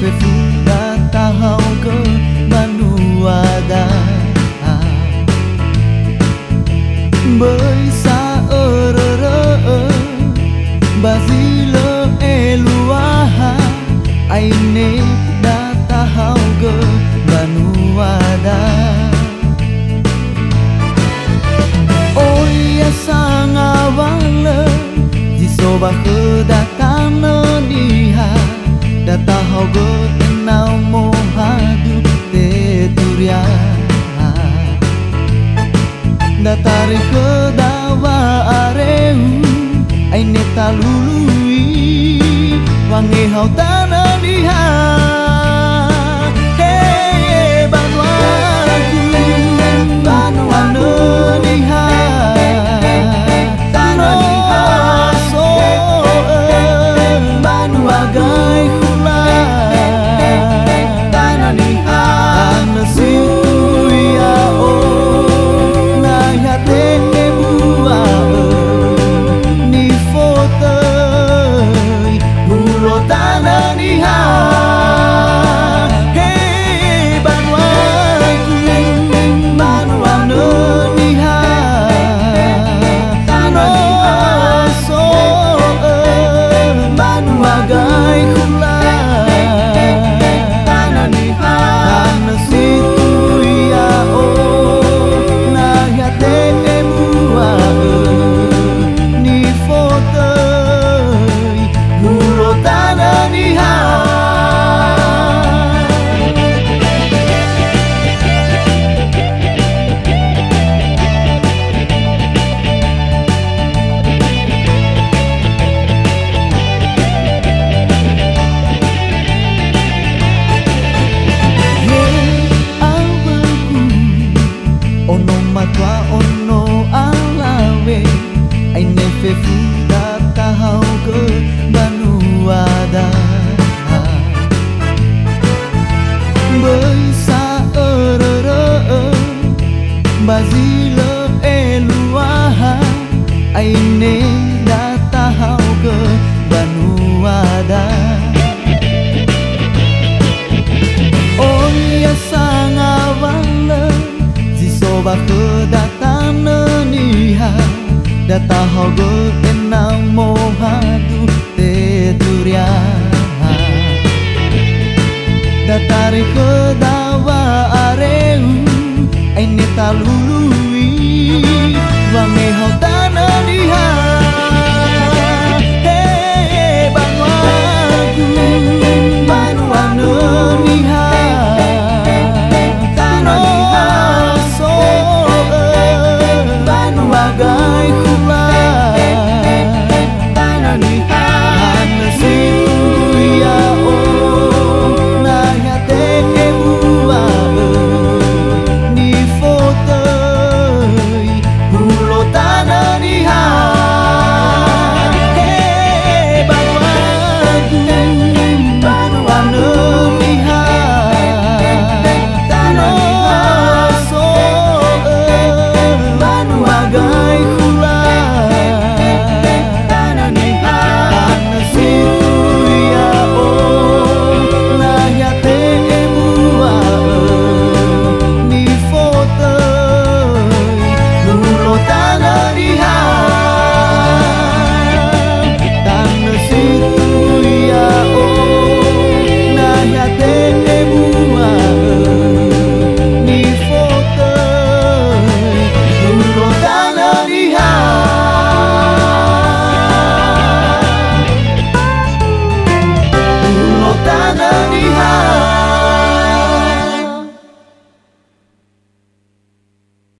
phê phu đã ta hao cơ banua da bởi sa rơ bazilo eluaha aine da ta hao cơ banua da oi asa ngawala jisoba kedatang niha data haugo tenau mohadu te turia datari kedawa areu aine talului wange hau tanah niha hey banuaku banuano niha tanah niha so banua gai bazilo eluaha aine data hau ke banuada oia sangawala jisoba kedatang niha data hau ke tenang mohadu te turia datari kedawa areu aine talu